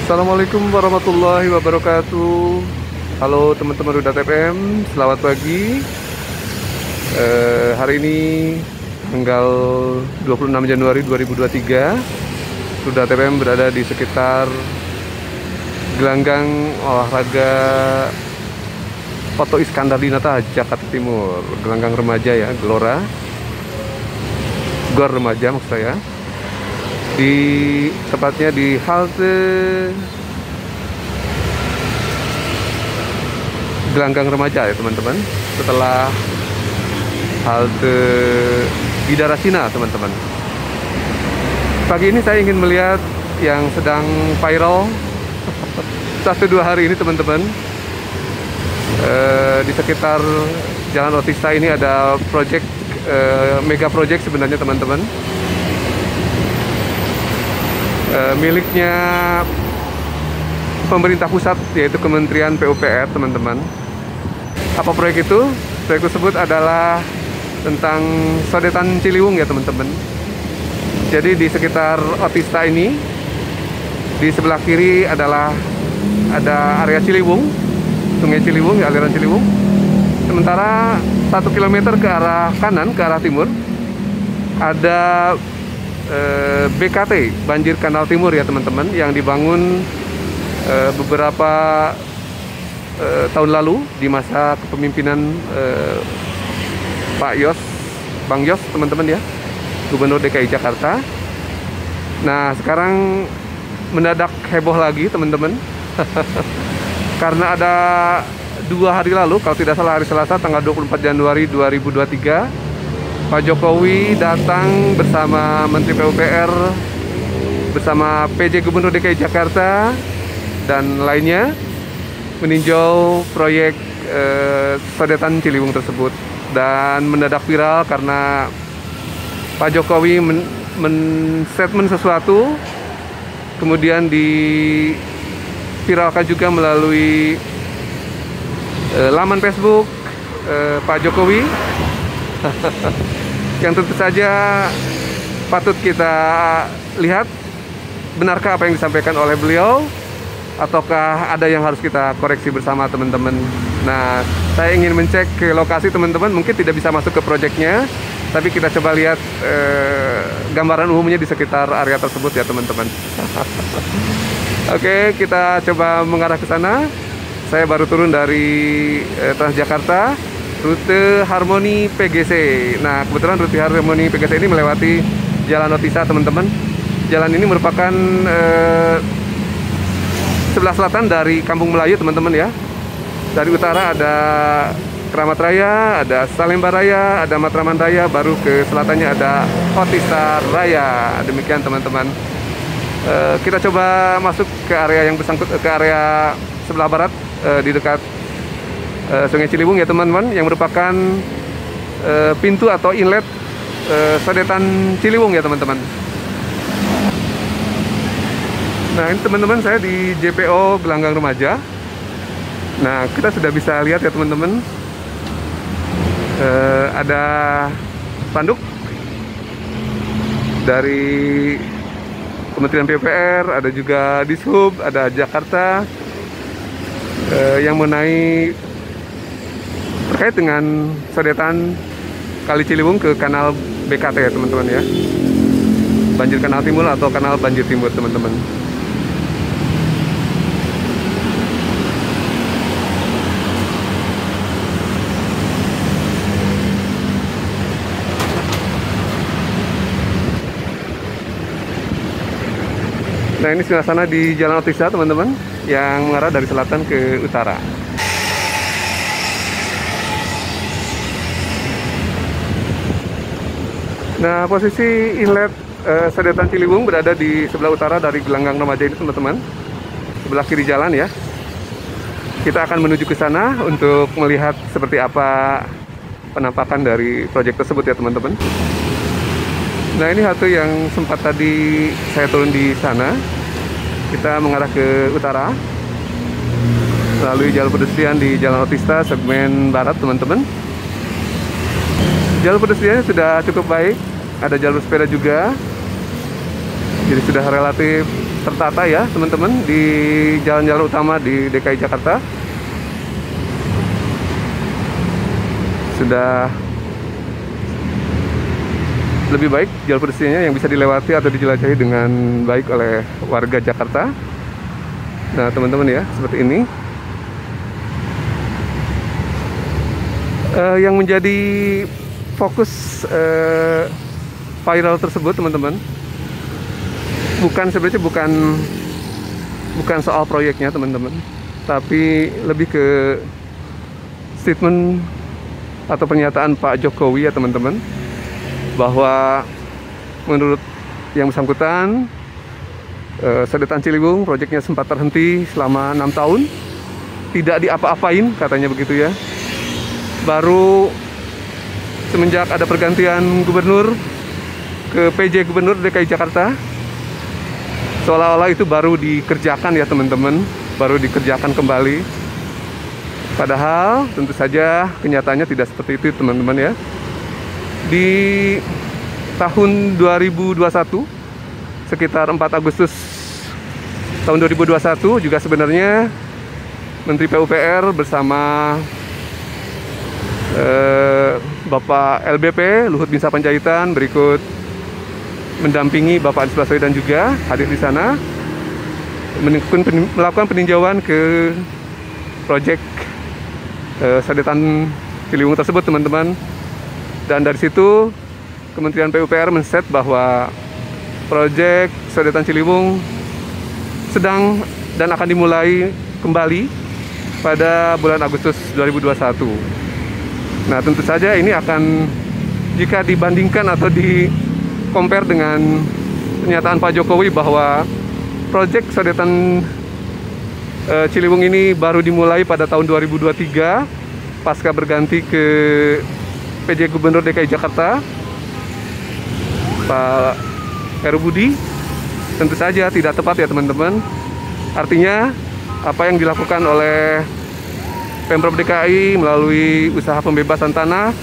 Assalamualaikum warahmatullahi wabarakatuh. Halo teman-teman Rudat FM, selamat pagi. Hari ini tanggal 26 Januari 2023. Rudat FM berada di sekitar gelanggang olahraga Oto Iskandar Dinata, Jakarta Timur. Gelanggang remaja ya, Gelora. Gor remaja maksud saya. Tepatnya di halte gelanggang remaja ya teman-teman, setelah halte Bidara Cina teman-teman. Pagi ini saya ingin melihat yang sedang viral 1-2 hari ini teman-teman. Di sekitar Jalan Otista ini ada project, mega project sebenarnya teman-teman, miliknya pemerintah pusat, yaitu Kementerian PUPR teman-teman. Apa proyek itu? Proyek tersebut adalah tentang Sodetan Ciliwung ya teman-teman. Jadi di sekitar Otista ini, di sebelah kiri ada area Ciliwung, Sungai Ciliwung, aliran Ciliwung. Sementara 1 km ke arah kanan, ke arah timur, ada BKT, Banjir Kanal Timur ya teman-teman, yang dibangun beberapa tahun lalu di masa kepemimpinan Bang Yos teman-teman ya, Gubernur DKI Jakarta. Nah sekarang mendadak heboh lagi teman-teman karena ada 2 hari lalu, kalau tidak salah hari Selasa tanggal 24 Januari 2023, Pak Jokowi datang bersama Menteri PUPR, bersama PJ Gubernur DKI Jakarta dan lainnya, meninjau proyek Sodetan Ciliwung tersebut. Dan mendadak viral karena Pak Jokowi men-statement sesuatu, kemudian diviralkan juga melalui laman Facebook Pak Jokowi. Yang tentu saja patut kita lihat, benarkah apa yang disampaikan oleh beliau, ataukah ada yang harus kita koreksi bersama teman-teman. Nah, saya ingin mencek ke lokasi teman-teman, mungkin tidak bisa masuk ke proyeknya, tapi kita coba lihat gambaran umumnya di sekitar area tersebut ya teman-teman. Oke, kita coba mengarah ke sana. Saya baru turun dari Transjakarta, rute Harmoni PGC. Nah, kebetulan rute Harmoni PGC ini melewati Jalan Otista teman-teman. Jalan ini merupakan sebelah selatan dari Kampung Melayu teman-teman ya. Dari utara ada Keramat Raya, ada Salemba Raya, ada Matraman Raya, baru ke selatannya ada Otista Raya. Demikian teman-teman. Kita coba masuk ke area yang bersangkut, ke area sebelah barat, di dekat Sungai Ciliwung ya teman-teman, yang merupakan pintu atau inlet Sodetan Ciliwung ya teman-teman. Nah ini teman-teman, saya di JPO Gelanggang Remaja. Nah kita sudah bisa lihat ya teman-teman, ada spanduk dari Kementerian PUPR, ada juga Dishub, ada Jakarta, yang mengenai terkait dengan sodetan Kali Ciliwung ke kanal BKT ya teman-teman ya, Banjir Kanal Timur atau Kanal Banjir Timur teman-teman. Nah ini suasana di Jalan Otista teman-teman, yang mengarah dari selatan ke utara. Nah, posisi inlet Sodetan Ciliwung berada di sebelah utara dari gelanggang remaja ini teman-teman, sebelah kiri jalan ya. Kita akan menuju ke sana untuk melihat seperti apa penampakan dari proyek tersebut ya teman-teman. Nah ini halte yang sempat tadi saya turun di sana. Kita mengarah ke utara melalui jalur pedestrian di Jalan Otista segmen barat teman-teman. Jalur pedestriannya sudah cukup baik, ada jalur sepeda juga. Jadi sudah relatif tertata ya teman-teman di jalan-jalan utama di DKI Jakarta. Sudah lebih baik jalur pedestriannya yang bisa dilewati atau dijelajahi dengan baik oleh warga Jakarta. Nah teman-teman ya, seperti ini. Yang menjadi fokus viral tersebut teman-teman, sebenarnya bukan soal proyeknya teman-teman, tapi lebih ke statement atau pernyataan Pak Jokowi ya teman-teman, bahwa menurut yang bersangkutan Sodetan Ciliwung proyeknya sempat terhenti selama 6 tahun, tidak diapa-apain katanya begitu ya. Baru semenjak ada pergantian gubernur ke PJ Gubernur DKI Jakarta, seolah-olah itu baru dikerjakan ya teman-teman, baru dikerjakan kembali. Padahal tentu saja kenyataannya tidak seperti itu teman-teman ya. Di tahun 2021, sekitar 4 Agustus tahun 2021 juga sebenarnya Menteri PUPR bersama Bapak LBP Luhut Binsar Panjaitan berikut mendampingi Bapak Anies Baswedan juga hadir di sana melakukan peninjauan ke proyek Sodetan Ciliwung tersebut teman-teman. Dan dari situ Kementerian PUPR men-set bahwa proyek Sodetan Ciliwung sedang dan akan dimulai kembali pada bulan Agustus 2021. Nah tentu saja ini akan, jika dibandingkan atau di-compare dengan pernyataan Pak Jokowi bahwa proyek Sodetan Ciliwung ini baru dimulai pada tahun 2023 pasca berganti ke PJ Gubernur DKI Jakarta Pak Heru Budi, tentu saja tidak tepat ya teman-teman. Artinya apa yang dilakukan oleh Pemprov DKI melalui usaha pembebasan tanah,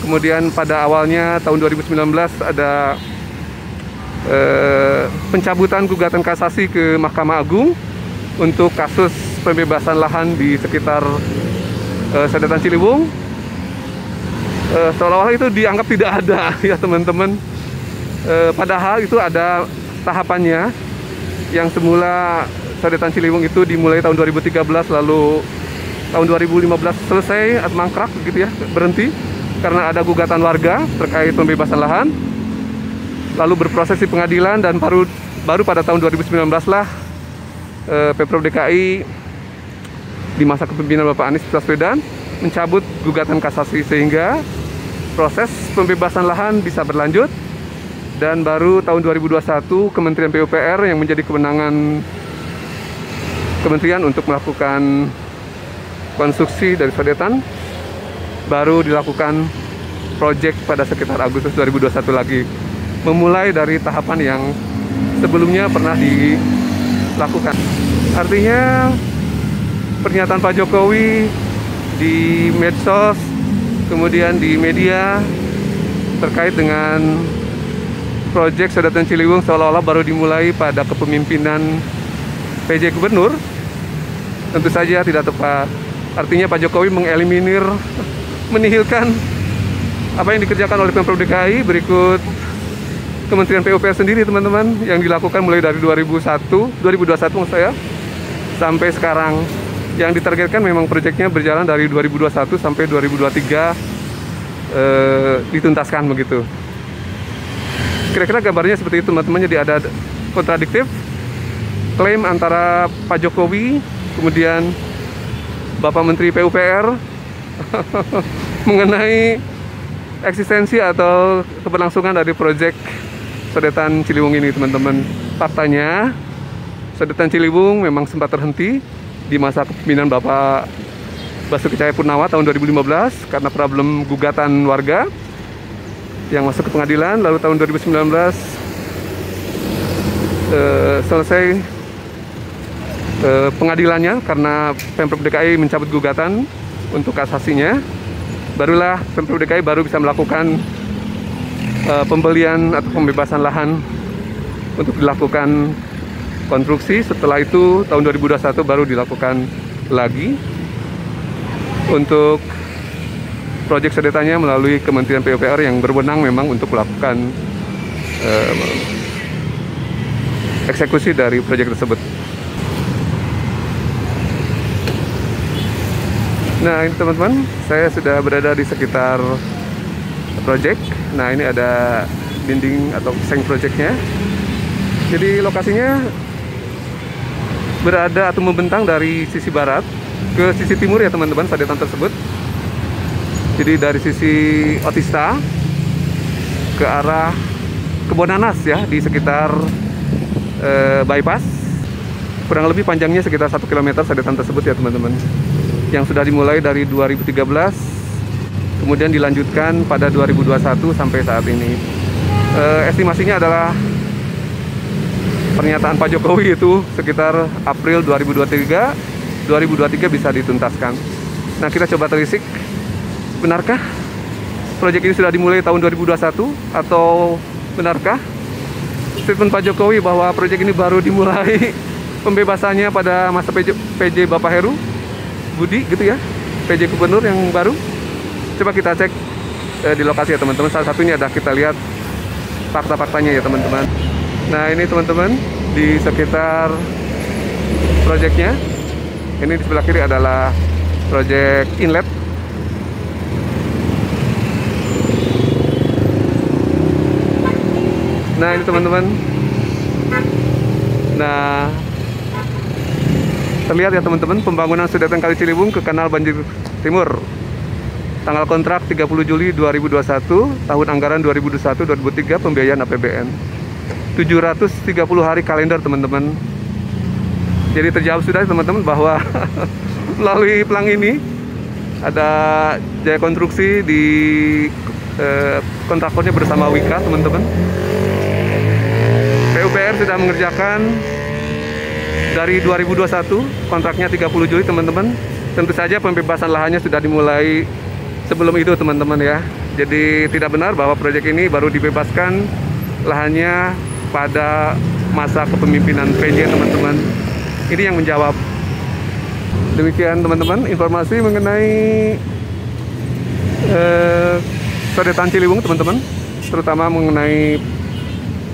kemudian pada awalnya tahun 2019 ada pencabutan gugatan kasasi ke Mahkamah Agung untuk kasus pembebasan lahan di sekitar Sodetan Ciliwung, seolah-olah itu dianggap tidak ada ya teman-teman. Padahal itu ada tahapannya, yang semula Sodetan Ciliwung itu dimulai tahun 2013, lalu tahun 2015 selesai atau mangkrak begitu ya, berhenti karena ada gugatan warga terkait pembebasan lahan, lalu berproses di pengadilan, dan baru pada tahun 2019 lah Pemprov DKI di masa kepemimpinan Bapak Anies Baswedan mencabut gugatan kasasi sehingga proses pembebasan lahan bisa berlanjut. Dan baru tahun 2021 Kementerian PUPR yang menjadi kewenangan kementerian untuk melakukan konstruksi dari Sodetan baru dilakukan proyek pada sekitar Agustus 2021 lagi, memulai dari tahapan yang sebelumnya pernah dilakukan. Artinya pernyataan Pak Jokowi di medsos, kemudian di media terkait dengan proyek Sodetan Ciliwung seolah-olah baru dimulai pada kepemimpinan PJ Gubernur, tentu saja tidak tepat. Artinya Pak Jokowi mengeliminir, menihilkan apa yang dikerjakan oleh Pemprov DKI berikut Kementerian PUPR sendiri teman-teman, yang dilakukan mulai dari 2021 maksud saya sampai sekarang. Yang ditargetkan memang proyeknya berjalan dari 2021 sampai 2023 dituntaskan begitu. Kira-kira gambarnya seperti itu teman-teman. Jadi ada kontradiktif klaim antara Pak Jokowi kemudian Bapak Menteri PUPR mengenai eksistensi atau keberlangsungan dari proyek Sodetan Ciliwung ini teman-teman. Faktanya Sodetan Ciliwung memang sempat terhenti di masa kepemimpinan Bapak Basuki Cahayapurnama tahun 2015 karena problem gugatan warga yang masuk ke pengadilan. Lalu tahun 2019 selesai pengadilannya karena Pemprov DKI mencabut gugatan untuk kasasinya. Barulah Pemprov DKI baru bisa melakukan pembelian atau pembebasan lahan untuk dilakukan konstruksi. Setelah itu tahun 2021 baru dilakukan lagi untuk proyek sedetannya melalui Kementerian PUPR yang berwenang memang untuk melakukan eksekusi dari proyek tersebut. Nah ini teman-teman, saya sudah berada di sekitar proyek. Nah ini ada dinding atau seng proyeknya. Jadi lokasinya berada atau membentang dari sisi barat ke sisi timur ya teman-teman, sodetan tersebut. Jadi dari sisi Otista ke arah Kebonanas ya, di sekitar bypass. Kurang lebih panjangnya sekitar 1 km sodetan tersebut ya teman-teman, yang sudah dimulai dari 2013 kemudian dilanjutkan pada 2021 sampai saat ini. Estimasinya adalah pernyataan Pak Jokowi itu sekitar April 2023 bisa dituntaskan. Nah kita coba telisik, benarkah proyek ini sudah dimulai tahun 2021 atau benarkah statement Pak Jokowi bahwa proyek ini baru dimulai pembebasannya pada masa PJ Bapak Heru Budi gitu ya, PJ Gubernur yang baru. Coba kita cek di lokasi ya teman-teman. Salah satunya ada, kita lihat fakta-faktanya ya teman-teman. Nah ini teman-teman, di sekitar proyeknya, ini di sebelah kiri adalah proyek inlet. Nah ini teman-teman, nah terlihat ya teman-teman, pembangunan sodetan Kali Ciliwung ke Kanal Banjir Timur. Tanggal kontrak 30 Juli 2021, tahun anggaran 2021-2023, pembiayaan APBN. 730 hari kalender teman-teman. Jadi terjawab sudah teman-teman bahwa melalui pelang ini ada Jaya Konstruksi di kontraktornya bersama Wika teman-teman. PUPR sudah mengerjakan dari 2021, kontraknya 30 Juli teman-teman. Tentu saja pembebasan lahannya sudah dimulai sebelum itu teman-teman ya. Jadi tidak benar bahwa proyek ini baru dibebaskan lahannya pada masa kepemimpinan PJ teman-teman. Ini yang menjawab. Demikian teman-teman informasi mengenai sodetan Ciliwung teman-teman, terutama mengenai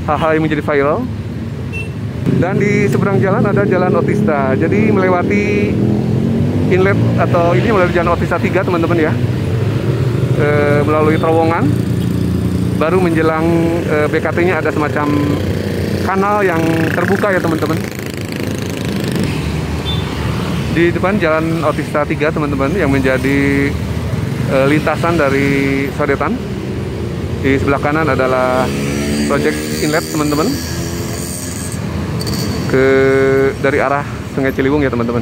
hal-hal yang menjadi viral. Dan di seberang jalan ada Jalan Otista. Jadi melewati inlet atau ini melalui Jalan Otista 3 teman-teman ya, melalui terowongan, baru menjelang BKT-nya ada semacam kanal yang terbuka ya teman-teman. Di depan Jalan Otista 3 teman-teman, yang menjadi lintasan dari sodetan. Di sebelah kanan adalah proyek inlet teman-teman, dari arah Sungai Ciliwung ya teman-teman.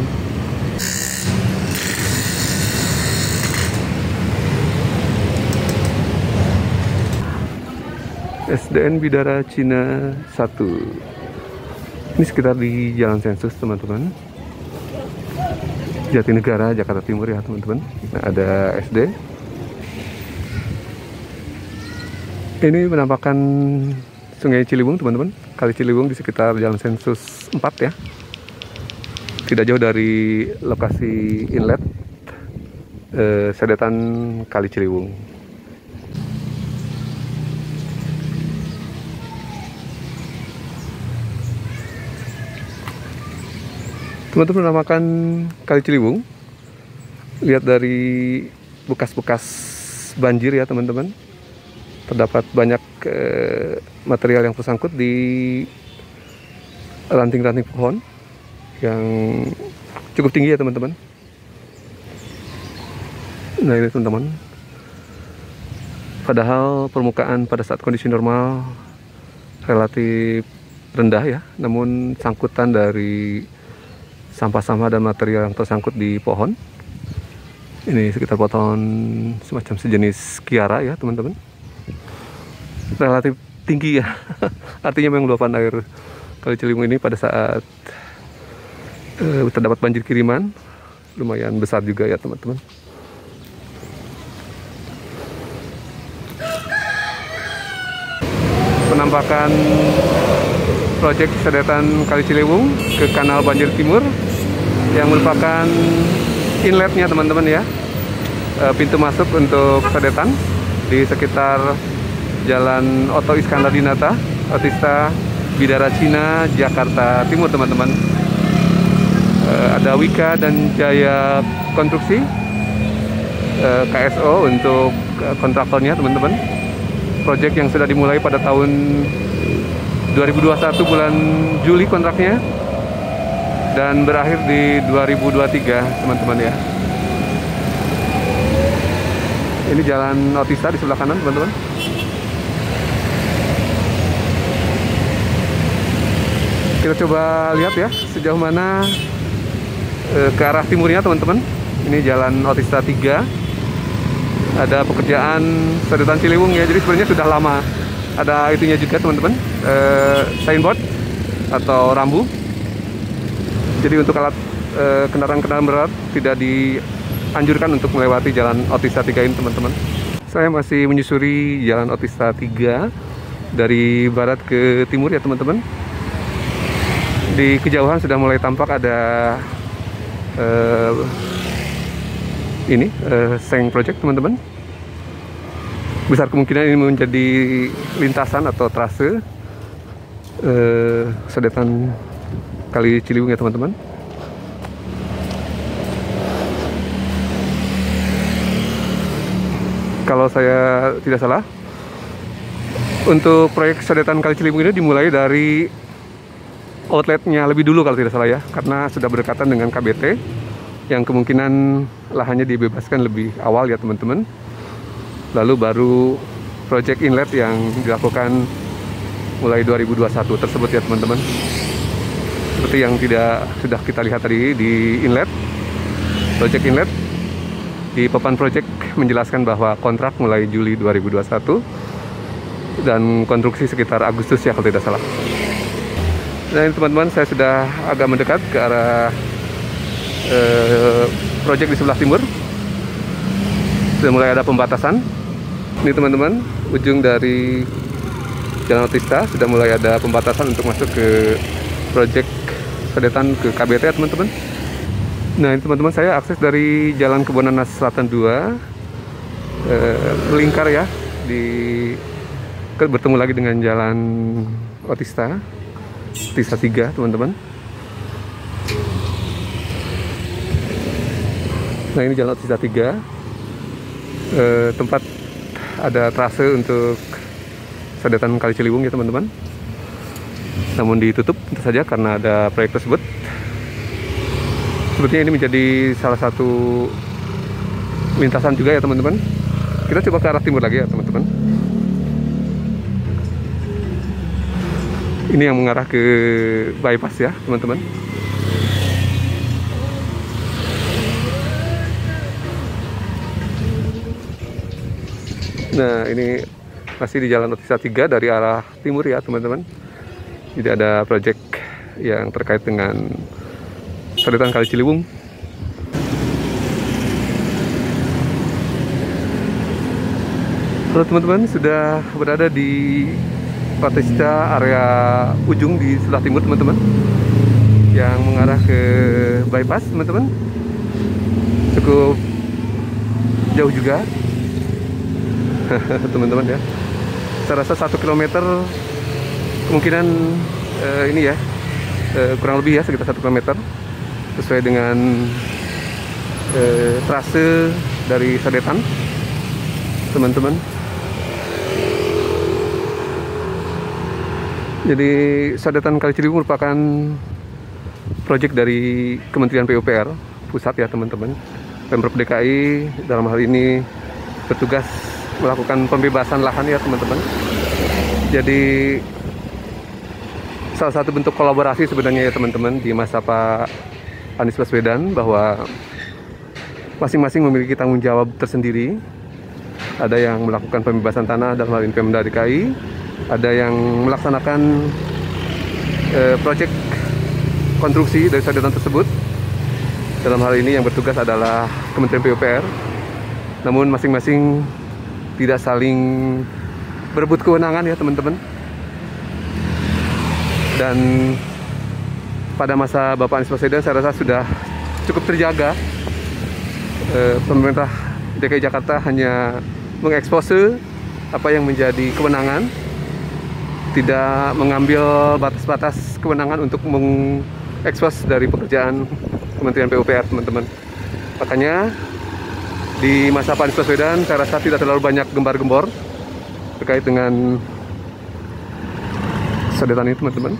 SDN Bidara Cina 1. Ini sekitar di Jalan Sensus teman-teman, Jatinegara, Jakarta Timur ya teman-teman. Nah ada SD. Ini menampakkan Sungai Ciliwung teman-teman, Kali Ciliwung di sekitar Jalan Sensus 4 ya. Tidak jauh dari lokasi inlet sodetan Kali Ciliwung. Teman-teman menamakan Kali Ciliwung, lihat dari bekas-bekas banjir ya teman-teman. Terdapat banyak material yang tersangkut di ranting-ranting pohon yang cukup tinggi ya teman-teman. Nah ini teman-teman, padahal permukaan pada saat kondisi normal relatif rendah ya, namun sangkutan dari sampah-sampah dan material yang tersangkut di pohon ini sekitar pohon semacam sejenis kiara ya teman-teman, relatif tinggi ya. Artinya memang luapan air Kali Ciliwung ini pada saat terdapat banjir kiriman lumayan besar juga ya teman-teman. Penampakan proyek sodetan Kali Ciliwung ke Kanal Banjir Timur yang merupakan inletnya teman-teman ya, pintu masuk untuk sodetan di sekitar Jalan Oto Iskandar Dinata, Otista Bidara Cina, Jakarta Timur teman-teman. Ada Wika dan Jaya Konstruksi, KSO untuk kontraktornya teman-teman. Proyek yang sudah dimulai pada tahun 2021 bulan Juli kontraknya dan berakhir di 2023 teman-teman ya. Ini Jalan Otista di sebelah kanan teman-teman. Kita coba lihat ya sejauh mana ke arah timurnya teman-teman. Ini Jalan Otista 3. Ada pekerjaan sodetan Ciliwung ya. Jadi sebenarnya sudah lama. Ada itunya juga teman-teman, signboard atau rambu. Jadi untuk alat kendaraan-kendaraan berat tidak dianjurkan untuk melewati Jalan Otista 3 ini teman-teman. Saya masih menyusuri Jalan Otista 3 dari barat ke timur ya teman-teman. Di kejauhan sudah mulai tampak ada Seng Project teman-teman. Besar kemungkinan ini menjadi lintasan atau trase sodetan Kali Ciliwung ya teman-teman. Kalau saya tidak salah, untuk proyek sodetan Kali Ciliwung ini dimulai dari outletnya lebih dulu kalau tidak salah ya, karena sudah berdekatan dengan KBT yang kemungkinan lahannya dibebaskan lebih awal ya teman-teman. Lalu baru project inlet yang dilakukan mulai 2021 tersebut ya teman-teman. Seperti yang sudah kita lihat tadi di inlet, project inlet di papan project menjelaskan bahwa kontrak mulai Juli 2021 dan konstruksi sekitar Agustus ya kalau tidak salah. Nah ini teman-teman, saya sudah agak mendekat ke arah proyek di sebelah timur. Sudah mulai ada pembatasan. Ini teman-teman, ujung dari Jalan Otista sudah mulai ada pembatasan untuk masuk ke proyek sodetan ke KBT ya teman-teman. Nah ini teman-teman, saya akses dari Jalan Kebonanas Selatan 2, melingkar ya, bertemu lagi dengan Jalan Otista 3 teman-teman. Nah ini Jalan Otista 3, tempat ada trase untuk sodetan Kali Ciliwung ya teman-teman. Namun ditutup tentu saja karena ada proyek tersebut. Sepertinya ini menjadi salah satu lintasan juga ya teman-teman. Kita coba ke arah timur lagi ya teman-teman. Ini yang mengarah ke bypass ya teman-teman. Nah ini masih di Jalan Otista 3 dari arah timur ya teman-teman. Jadi ada proyek yang terkait dengan sodetan Kali Ciliwung. Halo teman-teman, sudah berada di Otista area ujung di sebelah timur teman-teman, yang mengarah ke bypass teman-teman. Cukup jauh juga teman-teman ya. Saya rasa 1 km kemungkinan ini ya, kurang lebih ya sekitar 1 km sesuai dengan trase dari sodetan teman-teman. Jadi sodetan Kali Ciliwung merupakan proyek dari Kementerian PUPR pusat ya teman-teman. Pemprov DKI dalam hal ini bertugas melakukan pembebasan lahan ya teman-teman. Jadi salah satu bentuk kolaborasi sebenarnya ya teman-teman di masa Pak Anies Baswedan, bahwa masing-masing memiliki tanggung jawab tersendiri. Ada yang melakukan pembebasan tanah dalam hal ini Pemda DKI, ada yang melaksanakan proyek konstruksi dari sodetan tersebut. Dalam hal ini yang bertugas adalah Kementerian PUPR. Namun masing-masing tidak saling berebut kewenangan ya teman-teman. Dan pada masa Bapak Anies Baswedan saya rasa sudah cukup terjaga. Pemerintah DKI Jakarta hanya mengekspose apa yang menjadi kewenangan, tidak mengambil batas-batas kewenangan untuk mengekspos dari pekerjaan Kementerian PUPR, teman-teman. Makanya di masa Pak Anies Baswedan saya rasa tidak terlalu banyak gembar-gembor terkait dengan sodetan ini, teman-teman.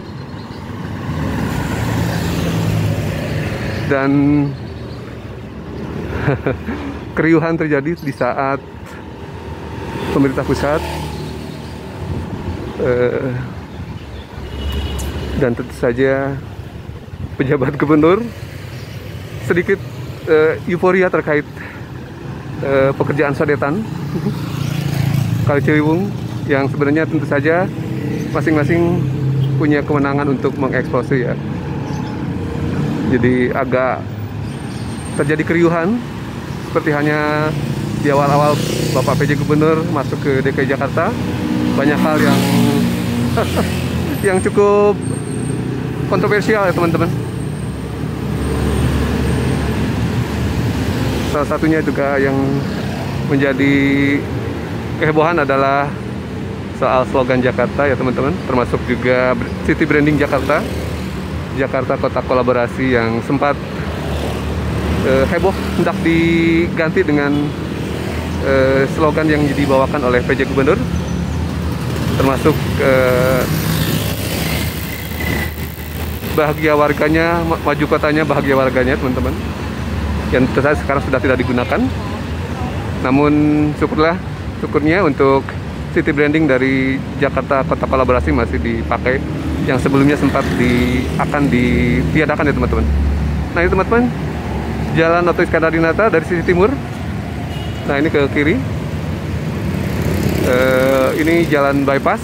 Dan keriuhan terjadi di saat pemerintah pusat dan tentu saja pejabat gubernur sedikit euforia terkait pekerjaan sodetan Kali Ciliwung, yang sebenarnya tentu saja masing-masing punya kewenangan untuk mengekspose ya. Jadi agak terjadi keriuhan seperti hanya di awal-awal Bapak PJ Gubernur masuk ke DKI Jakarta. Banyak hal yang yang cukup kontroversial ya, teman-teman. Salah satunya juga yang menjadi kehebohan adalah soal slogan Jakarta ya, teman-teman, termasuk juga city branding Jakarta, Jakarta Kota Kolaborasi, yang sempat heboh hendak diganti dengan slogan yang dibawakan oleh PJ Gubernur, termasuk bahagia warganya, maju kotanya, bahagia warganya, teman-teman, yang tentu saja sekarang sudah tidak digunakan. Namun syukurnya untuk city branding dari Jakarta Kota Kolaborasi masih dipakai, yang sebelumnya sempat akan ditiadakan ya, teman-teman. Nah ini, teman-teman, Jalan Oto Iskandar-Dinata dari sisi timur. Nah ini ke kiri, ini jalan bypass,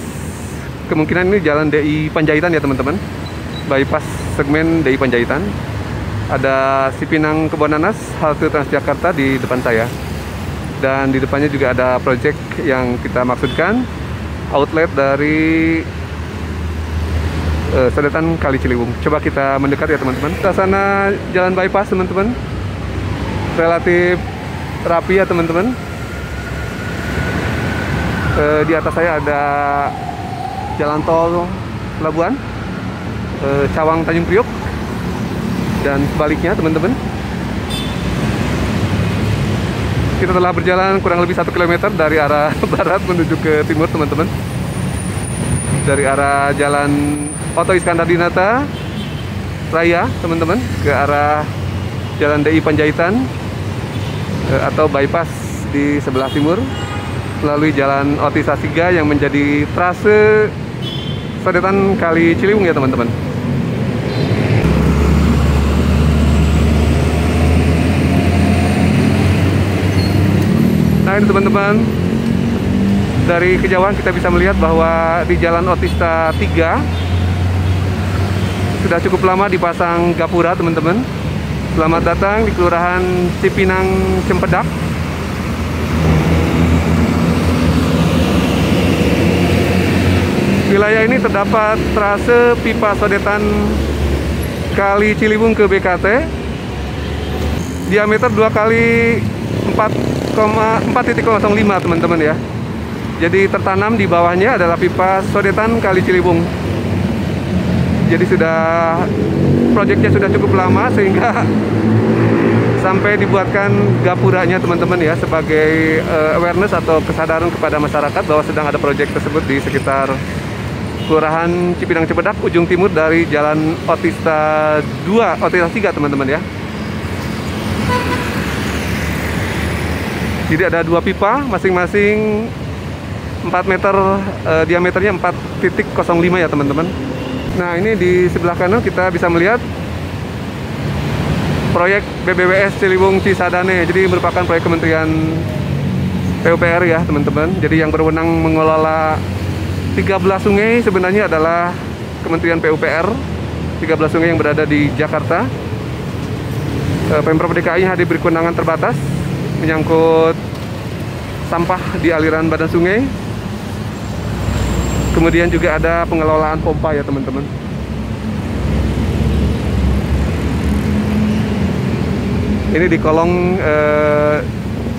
kemungkinan ini jalan DI Panjaitan ya, teman-teman. Bypass segmen DI Panjaitan. Ada Cipinang Kebonanas, halte Transjakarta di depan saya. Dan di depannya juga ada proyek yang kita maksudkan, outlet dari sodetan Kali Ciliwung. Coba kita mendekat ya, teman-teman. Ke sana jalan bypass, teman-teman, relatif rapi ya, teman-teman. Di atas saya ada jalan tol Pelabuhan Cawang Tanjung Priok, dan sebaliknya, teman-teman. Kita telah berjalan kurang lebih 1 km dari arah barat menuju ke timur, teman-teman. Dari arah Jalan Oto Iskandar-Dinata Raya, teman-teman, ke arah Jalan DI Panjaitan atau bypass di sebelah timur, melalui Jalan Otis Asiga yang menjadi trase sodetan Kali Ciliwung ya, teman-teman. Nah ini, teman-teman, dari kejauhan kita bisa melihat bahwa di Jalan Otista 3 sudah cukup lama dipasang gapura, teman-teman. Selamat datang di Kelurahan Cipinang Cempedak. Wilayah ini terdapat trase pipa sodetan Kali Ciliwung ke BKT, diameter 2 kali 4,05, teman-teman ya. Jadi tertanam di bawahnya adalah pipa sodetan Kali Ciliwung. Jadi proyeknya sudah cukup lama sehingga sampai dibuatkan gapuranya, teman-teman ya, sebagai awareness atau kesadaran kepada masyarakat bahwa sedang ada proyek tersebut di sekitar Kelurahan Cipinang Cempedak, ujung timur dari Jalan Otista 2, Otista 3, teman-teman ya. Jadi ada 2 pipa, masing-masing 4 meter, diameternya 4,05 ya, teman-teman. Nah ini di sebelah kanan kita bisa melihat proyek BBWS Ciliwung Cisadane. Jadi merupakan proyek Kementerian PUPR ya, teman-teman. Jadi yang berwenang mengelola 13 sungai sebenarnya adalah Kementerian PUPR. 13 sungai yang berada di Jakarta. Pemprov DKI hadir berkewenangan terbatas menyangkut sampah di aliran badan sungai. Kemudian juga ada pengelolaan pompa ya, teman-teman. Ini di kolong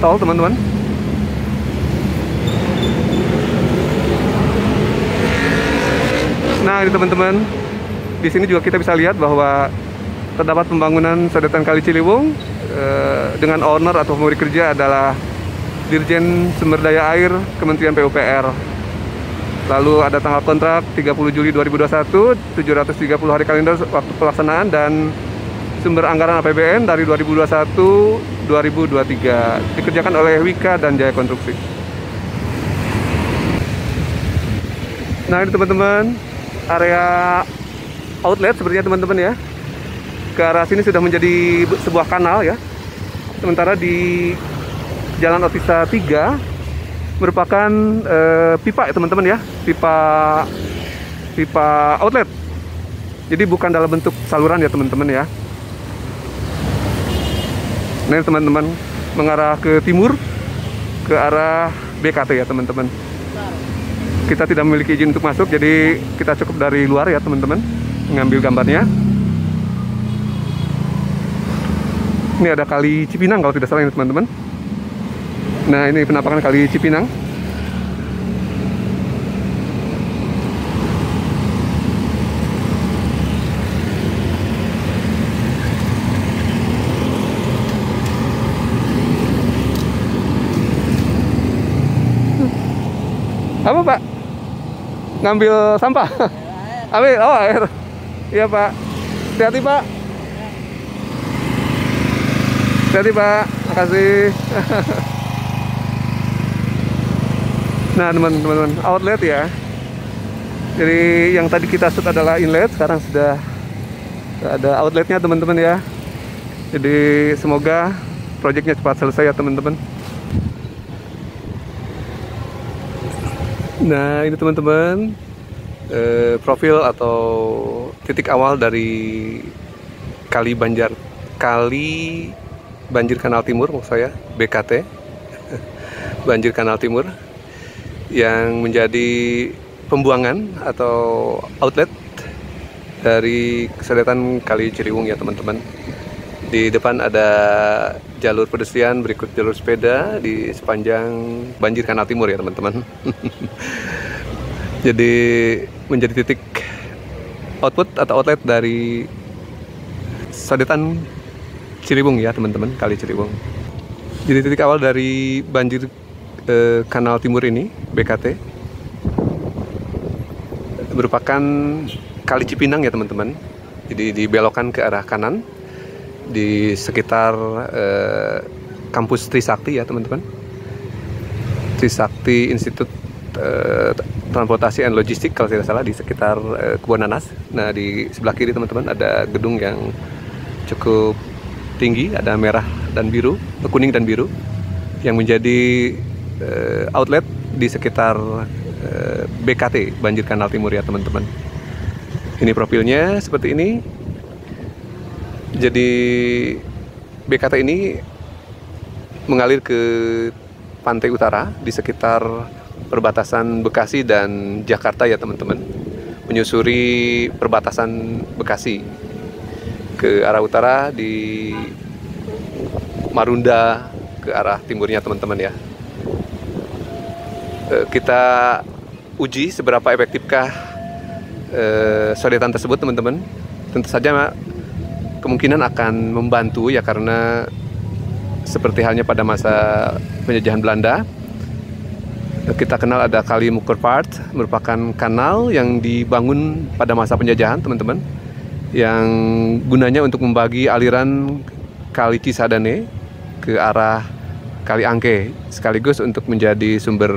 tol teman-teman. Nah ini teman-teman, di sini juga kita bisa lihat bahwa terdapat pembangunan sodetan Kali Ciliwung dengan owner atau pemberi kerja adalah Dirjen Sumber Daya Air Kementerian PUPR. Lalu ada tanggal kontrak 30 Juli 2021, 730 hari kalender waktu pelaksanaan, dan sumber anggaran APBN dari 2021-2023 dikerjakan oleh Wika dan Jaya Konstruksi. Nah ini teman-teman, area outlet sepertinya teman-teman ya. Ke arah sini sudah menjadi sebuah kanal ya. Sementara di Jalan Otista 3 merupakan pipa ya teman-teman ya, pipa outlet. Jadi bukan dalam bentuk saluran ya teman-teman ya. Nah teman-teman, mengarah ke timur, ke arah BKT ya teman-teman. Kita tidak memiliki izin untuk masuk, jadi kita cukup dari luar ya teman-teman, mengambil gambarnya. Ini ada Kali Cipinang kalau tidak salah ini teman-teman. Nah ini penampakan Kali Cipinang. Apa Pak? Ngambil sampah? Ambil, oh air. Iya Pak. Hati-hati Pak. Hati-hati Pak. Makasih. Nah teman-teman, outlet ya. Jadi yang tadi kita shoot adalah inlet, sekarang sudah ada outletnya teman-teman ya. Jadi semoga proyeknya cepat selesai ya teman-teman. Nah ini teman-teman, profil atau titik awal dari Kali Banjir Kanal Timur, maksud saya BKT Banjir Kanal Timur, yang menjadi pembuangan atau outlet dari sodetan Kali Ciliwung ya teman-teman. Di depan ada jalur pedestrian, berikut jalur sepeda di sepanjang Banjir Kanal Timur ya teman-teman. Jadi menjadi titik output atau outlet dari sodetan Ciliwung ya teman-teman, Kali Ciliwung. Jadi titik awal dari banjir Kanal Timur ini, BKT, merupakan Kali Cipinang ya teman-teman. Jadi dibelokkan ke arah kanan di sekitar kampus Trisakti ya teman-teman. Trisakti Institut Transportasi and Logistik kalau tidak salah, di sekitar Kebun Nanas. Nah di sebelah kiri teman-teman ada gedung yang cukup tinggi, ada merah dan biru, kuning dan biru, yang menjadi outlet di sekitar BKT Banjir Kanal Timur ya teman-teman. Ini profilnya seperti ini. Jadi BKT ini mengalir ke pantai utara di sekitar perbatasan Bekasi dan Jakarta ya teman-teman, menyusuri perbatasan Bekasi ke arah utara di Marunda ke arah timurnya teman-teman ya. Kita uji seberapa efektifkah sodetan tersebut teman-teman. Tentu saja kemungkinan akan membantu ya, karena seperti halnya pada masa penjajahan Belanda, kita kenal ada Kali Mukervaart, merupakan kanal yang dibangun pada masa penjajahan teman-teman, yang gunanya untuk membagi aliran Kali Cisadane ke arah Kali Angke, sekaligus untuk menjadi sumber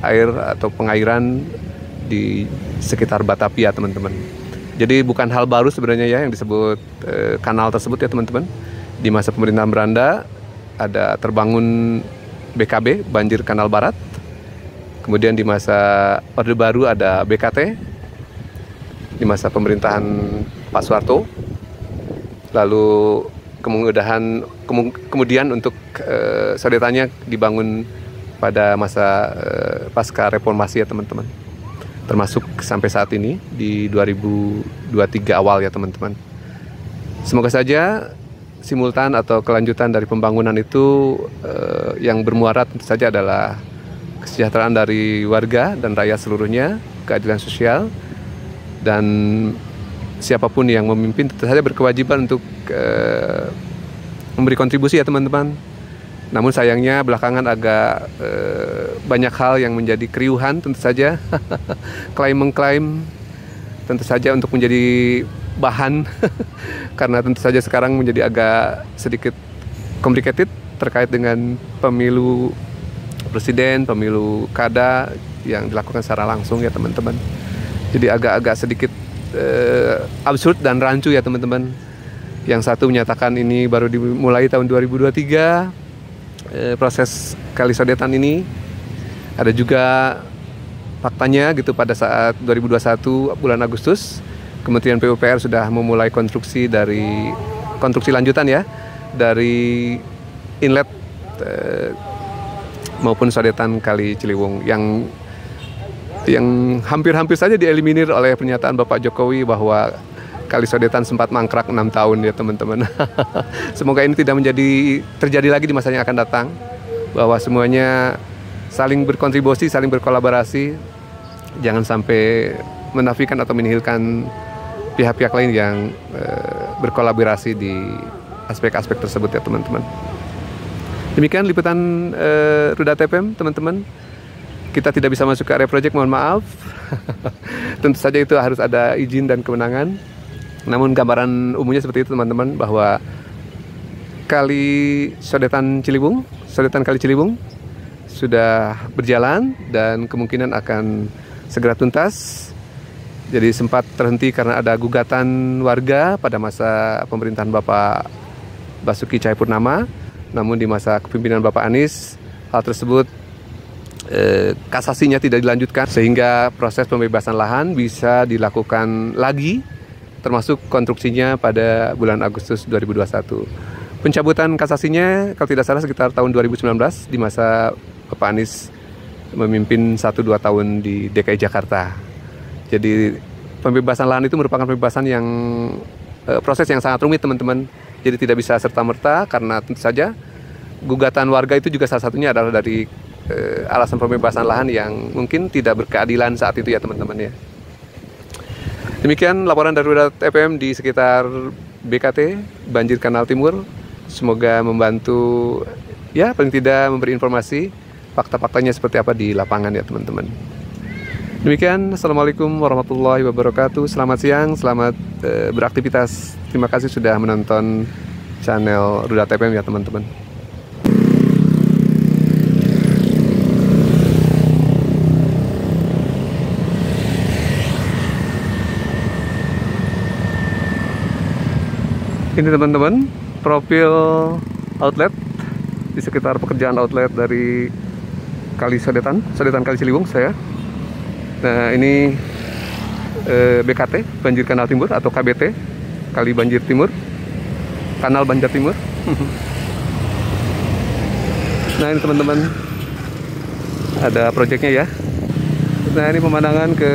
air atau pengairan di sekitar Batavia teman-teman. Jadi bukan hal baru sebenarnya ya yang disebut kanal tersebut ya teman-teman. Di masa pemerintahan Belanda ada terbangun BKB, Banjir Kanal Barat. Kemudian di masa Orde Baru ada BKT. Di masa pemerintahan Pak Soeharto. Lalu kemudian untuk sodetannya dibangun pada masa pasca reformasi ya teman-teman, termasuk sampai saat ini di 2023 awal ya teman-teman. Semoga saja simultan atau kelanjutan dari pembangunan itu yang bermuara tentu saja adalah kesejahteraan dari warga dan rakyat seluruhnya, keadilan sosial, dan siapapun yang memimpin tentu saja berkewajiban untuk memberi kontribusi ya teman-teman. Namun sayangnya belakangan agak banyak hal yang menjadi keriuhan tentu saja. Klaim-mengklaim tentu saja untuk menjadi bahan karena tentu saja sekarang menjadi agak sedikit complicated terkait dengan pemilu presiden, pemilu kada yang dilakukan secara langsung ya teman-teman. Jadi agak-agak sedikit absurd dan rancu ya teman-teman. Yang satu menyatakan ini baru dimulai tahun 2023 proses Kali Sodetan ini. Ada juga faktanya gitu pada saat 2021 bulan Agustus Kementerian PUPR sudah memulai konstruksi lanjutan ya dari inlet maupun sodetan Kali Ciliwung yang hampir-hampir saja dieliminir oleh pernyataan Bapak Jokowi bahwa Kali Sodetan sempat mangkrak 6 tahun ya teman-teman. Semoga ini tidak terjadi lagi di masa yang akan datang, bahwa semuanya saling berkontribusi, saling berkolaborasi, jangan sampai menafikan atau menihilkan pihak-pihak lain yang berkolaborasi di aspek-aspek tersebut ya teman-teman. Demikian liputan Rudat FM teman-teman. Kita tidak bisa masuk ke area project, mohon maaf. Tentu saja itu harus ada izin dan kewenangan. Namun gambaran umumnya seperti itu teman-teman, bahwa Kali Sodetan Kali Ciliwung sudah berjalan dan kemungkinan akan segera tuntas. Jadi sempat terhenti karena ada gugatan warga pada masa pemerintahan Bapak Basuki Cahayapurnama. Namun di masa kepemimpinan Bapak Anies, hal tersebut kasasinya tidak dilanjutkan, sehingga proses pembebasan lahan bisa dilakukan lagi, termasuk konstruksinya pada bulan Agustus 2021. Pencabutan kasasinya kalau tidak salah sekitar tahun 2019 di masa Bapak Anies memimpin 1-2 tahun di DKI Jakarta. Jadi pembebasan lahan itu merupakan pembebasan yang proses yang sangat rumit teman-teman. Jadi tidak bisa serta-merta, karena tentu saja gugatan warga itu juga salah satunya adalah dari alasan pembebasan lahan yang mungkin tidak berkeadilan saat itu ya teman-teman ya. Demikian laporan dari Rudat FM di sekitar BKT, Banjir Kanal Timur. Semoga membantu ya, paling tidak memberi informasi fakta-faktanya seperti apa di lapangan ya teman-teman. Demikian, Assalamualaikum warahmatullahi wabarakatuh. Selamat siang, selamat beraktivitas. Terima kasih sudah menonton channel Rudat FM ya teman-teman. Ini teman-teman, profil outlet di sekitar pekerjaan outlet dari Kali Sodetan Kali Ciliwung saya. Nah ini BKT, Banjir Kanal Timur, atau KBT, Kali Banjir Timur, Kanal Banjir Timur. Nah ini teman-teman, ada proyeknya ya. Nah ini pemandangan ke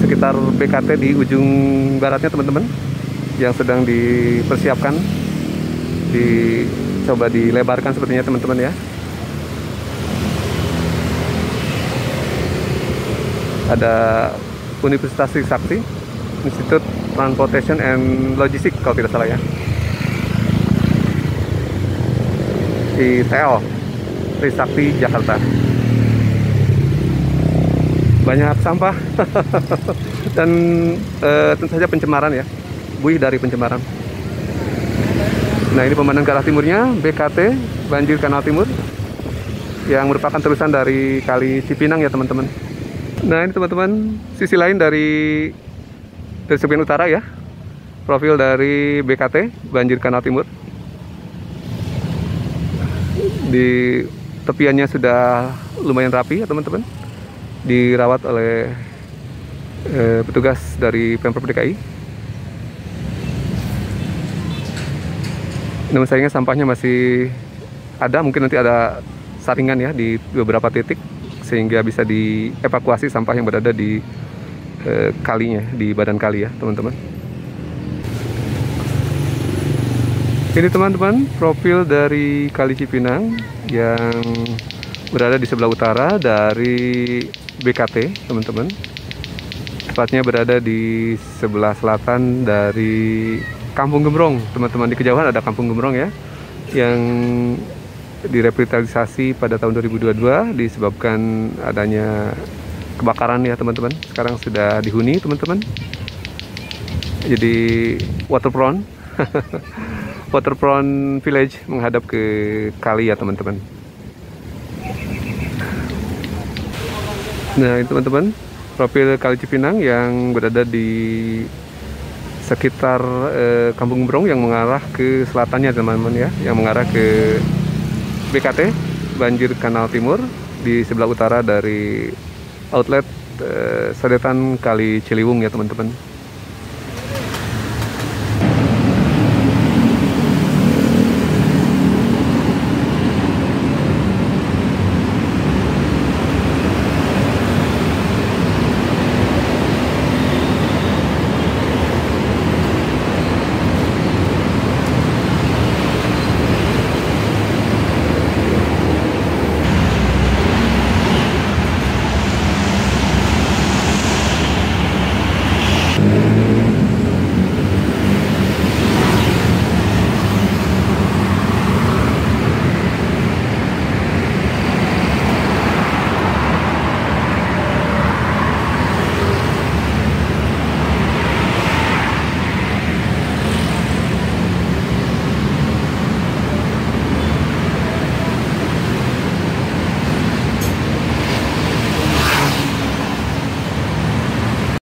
sekitar BKT di ujung baratnya teman-teman, yang sedang dipersiapkan, coba dilebarkan sepertinya teman-teman ya. Ada Universitas Trisakti, Institute Transportation and Logistics kalau tidak salah ya, ITL Trisakti Jakarta. Banyak sampah dan tentu saja pencemaran ya, buih dari pencemaran. Nah ini pemandangan ke arah timurnya BKT, Banjir Kanal Timur, yang merupakan terusan dari Kali Cipinang ya teman-teman. Nah ini teman-teman, sisi lain dari sebagian utara ya, profil dari BKT, Banjir Kanal Timur. Di tepiannya sudah lumayan rapi ya teman-teman, dirawat oleh petugas dari Pemprov DKI. Namun sayangnya sampahnya masih ada, mungkin nanti ada saringan ya di beberapa titik, sehingga bisa dievakuasi sampah yang berada di kalinya, di badan kali ya teman-teman. Ini teman-teman, profil dari Kali Cipinang yang berada di sebelah utara dari BKT, teman-teman. Tepatnya berada di sebelah selatan dari Kampung Gembrong, teman-teman. Di kejauhan ada Kampung Gembrong ya, yang direvitalisasi pada tahun 2022 disebabkan adanya kebakaran ya teman-teman. Sekarang sudah dihuni teman-teman. Jadi waterfront waterfront village menghadap ke kali ya teman-teman. Nah ini teman-teman, profil Kali Cipinang yang berada di sekitar Kampung Gembrong yang mengarah ke selatannya teman-teman ya, yang mengarah ke BKT Banjir Kanal Timur di sebelah utara dari outlet sodetan Kali Ciliwung ya teman-teman.